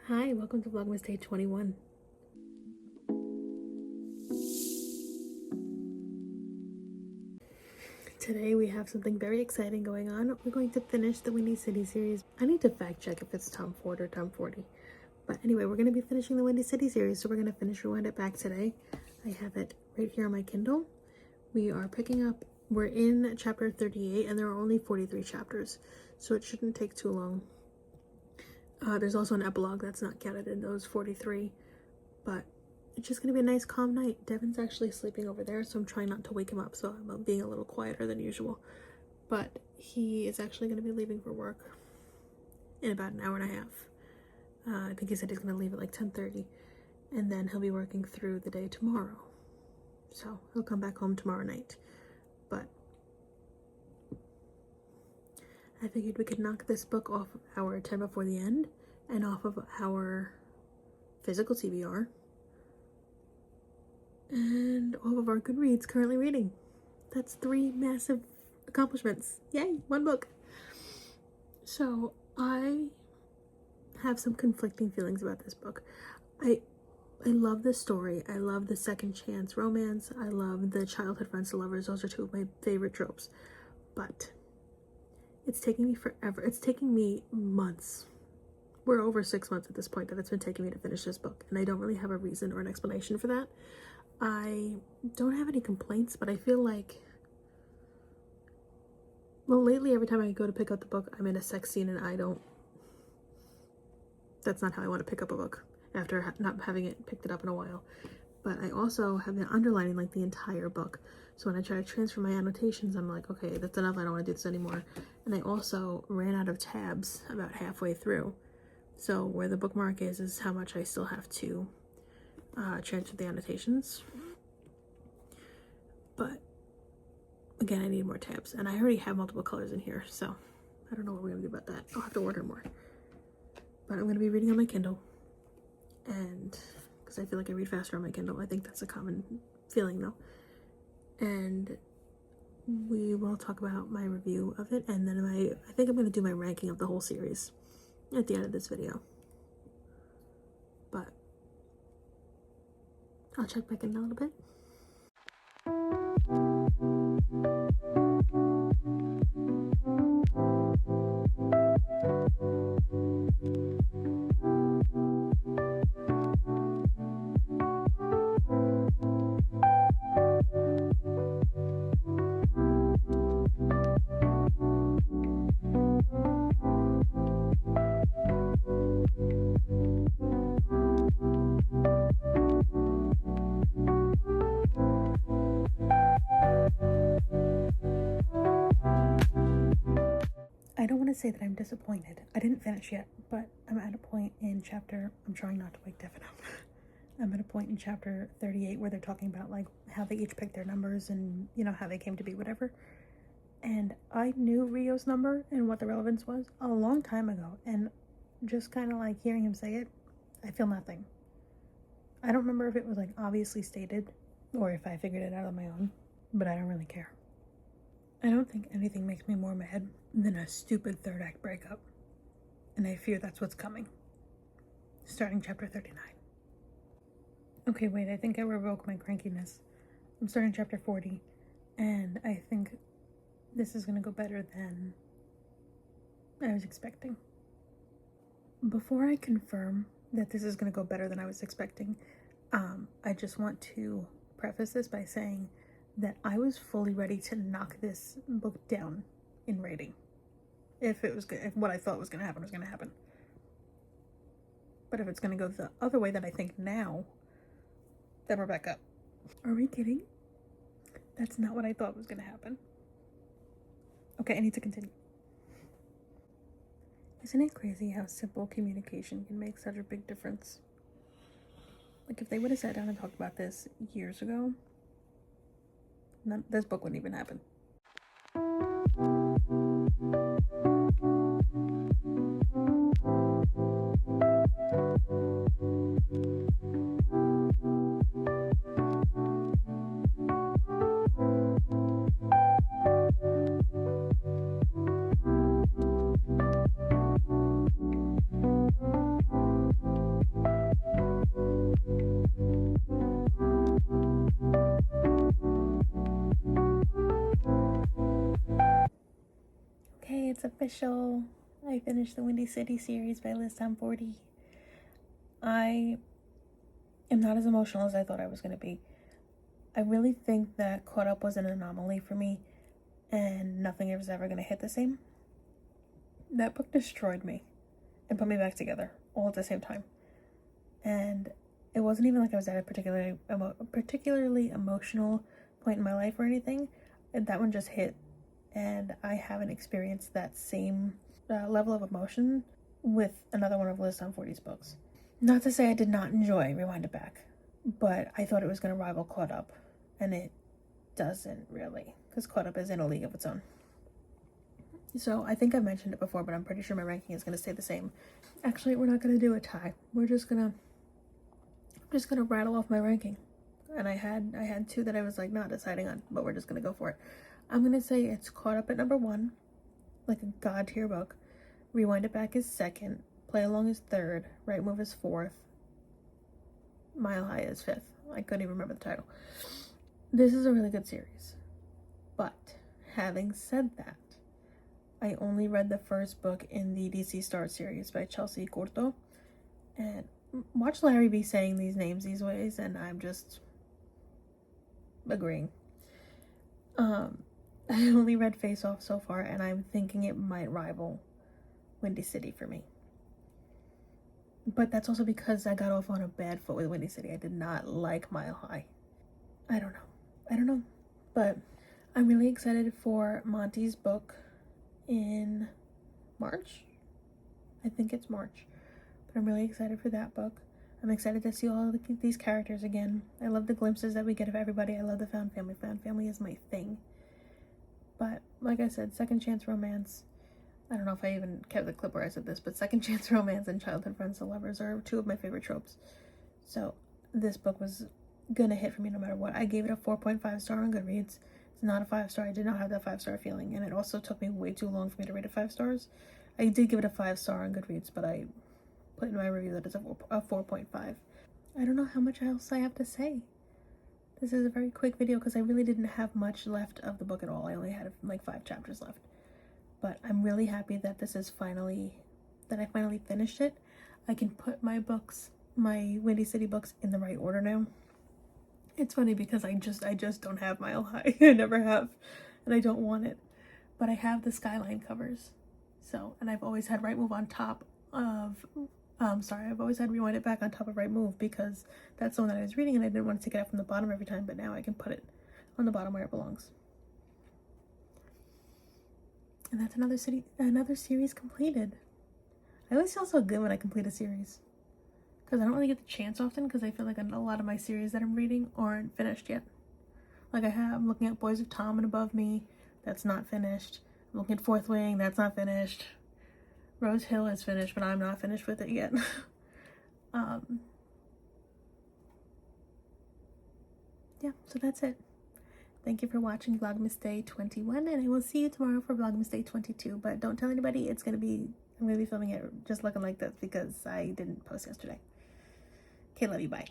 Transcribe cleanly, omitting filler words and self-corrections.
Hi, welcome to Vlogmas Day 21. Today we have something very exciting going on. We're going to finish the Windy City series. I need to fact check if it's Tom Ford or Tom Forty. But anyway, we're going to be finishing the Windy City series, so we're going to finish Rewind It Back today. I have it right here on my Kindle. We're in chapter 38, and there are only 43 chapters, so it shouldn't take too long. There's also an epilogue that's not counted in those 43, but it's just gonna be a nice calm night. Devin's actually sleeping over there, so I'm trying not to wake him up, so I'm being a little quieter than usual. But he is actually gonna be leaving for work in about an hour and a half. I think he said he's gonna leave at like 10:30, and then he'll be working through the day tomorrow. So he'll come back home tomorrow night. But I figured we could knock this book off of our 10 before the end and off of our physical TBR and all of our Goodreads currently reading. That's 3 massive accomplishments. Yay, 1 book. So I have some conflicting feelings about this book. I love this story. I love the second chance romance. I love the childhood friends to lovers. Those are 2 of my favorite tropes. But it's taking me forever. It's taking me months. We're over 6 months at this point that it's been taking me to finish this book, and I don't really have a reason or an explanation for that. I don't have any complaints, but I feel like, well, lately every time I go to pick up the book, I'm in a sex scene, and that's not how I want to pick up a book after not having picked it up in a while. But I also have been underlining like the entire book. So when I try to transfer my annotations, I'm like, okay, that's enough. I don't want to do this anymore. And I also ran out of tabs about halfway through. So where the bookmark is how much I still have to transfer the annotations. But again, I need more tabs. And I already have multiple colors in here. So I don't know what we're going to do about that. I'll have to order more. But I'm going to be reading on my Kindle. And because I feel like I read faster on my Kindle. I think that's a common feeling though. And we will talk about my review of it, and then I think I'm going to do my ranking of the whole series at the end of this video. But I'll check back in a little bit. I don't want to say that I'm disappointed. I didn't finish yet, but I'm at a point in chapter, I'm trying not to wake Devin up. I'm at a point in chapter 38 where they're talking about like how they each picked their numbers and, you know, how they came to be, whatever. And I knew Rio's number and what the relevance was a long time ago. And just kind of like hearing him say it, I feel nothing. I don't remember if it was like obviously stated or if I figured it out on my own, but I don't really care. I don't think anything makes me more mad than a stupid third act breakup. And I fear that's what's coming. Starting chapter 39. Okay, wait, I think I revoked my crankiness. I'm starting chapter 40, and I think this is going to go better than I was expecting. Before I confirm that this is going to go better than I was expecting, I just want to preface this by saying that I was fully ready to knock this book down in rating. If what I thought was going to happen was going to happen. But if it's going to go the other way that I think now, then we're back up. Are we kidding? That's not what I thought was going to happen. Okay, I need to continue. Isn't it crazy how simple communication can make such a big difference? Like if they would have sat down and talked about this years ago, this book wouldn't even happen. official. I finished the Windy City series by Liz Tom 40. I am not as emotional as I thought I was going to be. I really think that Caught Up was an anomaly for me, and nothing was ever going to hit the same. That book destroyed me and put me back together all at the same time. And it wasn't even like I was at a particularly emotional point in my life or anything. That one just hit, and I haven't experienced that same level of emotion with another one of Liz Tom 40's books. Not to say I did not enjoy Rewind It Back, but I thought it was going to rival Caught Up, and it doesn't really, because Caught Up is in a league of its own. So I think I've mentioned it before, but I'm pretty sure my ranking is going to stay the same. Actually, we're not going to do a tie. I'm just gonna rattle off my ranking. And I had two that I was like not deciding on, but we're just gonna go for it. I'm gonna say it's Caught Up at number 1, like a god tier book. Rewind It Back is 2nd. Play Along is 3rd. Right Move is 4th. Mile High is 5th. I couldn't even remember the title. This is a really good series. But having said that, I only read the first book in the DC Star series by Chelsea Corto, and watch Larry be saying these names these ways, and I'm just agreeing. I only read Face Off so far, and I'm thinking it might rival Windy City for me. But that's also because I got off on a bad foot with Windy City. I did not like Mile High. I don't know. But I'm really excited for Monty's book in March. I think it's March. But I'm really excited for that book. I'm excited to see all of these characters again. I love the glimpses that we get of everybody. I love the found family. Found family is my thing. But like I said, second chance romance. I don't know if I even kept the clip where I said this, but second chance romance and childhood friends to lovers are two of my favorite tropes. So this book was gonna hit for me no matter what. I gave it a 4.5 star on Goodreads. It's not a 5 star. I did not have that 5 star feeling, and it also took me way too long for me to rate it 5 stars. I did give it a 5 star on Goodreads, but I put in my review that it's a 4.5. I don't know how much else I have to say. This is a very quick video because I really didn't have much left of the book at all. I only had like 5 chapters left. But I'm really happy that I finally finished it. I can put my Windy City books in the right order now. It's funny because I just don't have Mile High. I never have, and I don't want it. But I have the Skyline covers. So, and I've always had Right Move on top of, I've always had Rewind It Back on top of Right Move because that's the one that I was reading and I didn't want to take it out from the bottom every time, but now I can put it on the bottom where it belongs. And that's another series completed. I always feel so good when I complete a series, because I don't really get the chance often, because I feel like a lot of my series that I'm reading aren't finished yet. Like I'm looking at Boys of Tom and Above Me, that's not finished. I'm looking at Fourth Wing, that's not finished. Rose Hill is finished, but I'm not finished with it yet. Yeah, so that's it. Thank you for watching Vlogmas Day 21, and I will see you tomorrow for Vlogmas Day 22. But don't tell anybody, I'm going to be filming it just looking like this because I didn't post yesterday. Okay, love you, bye.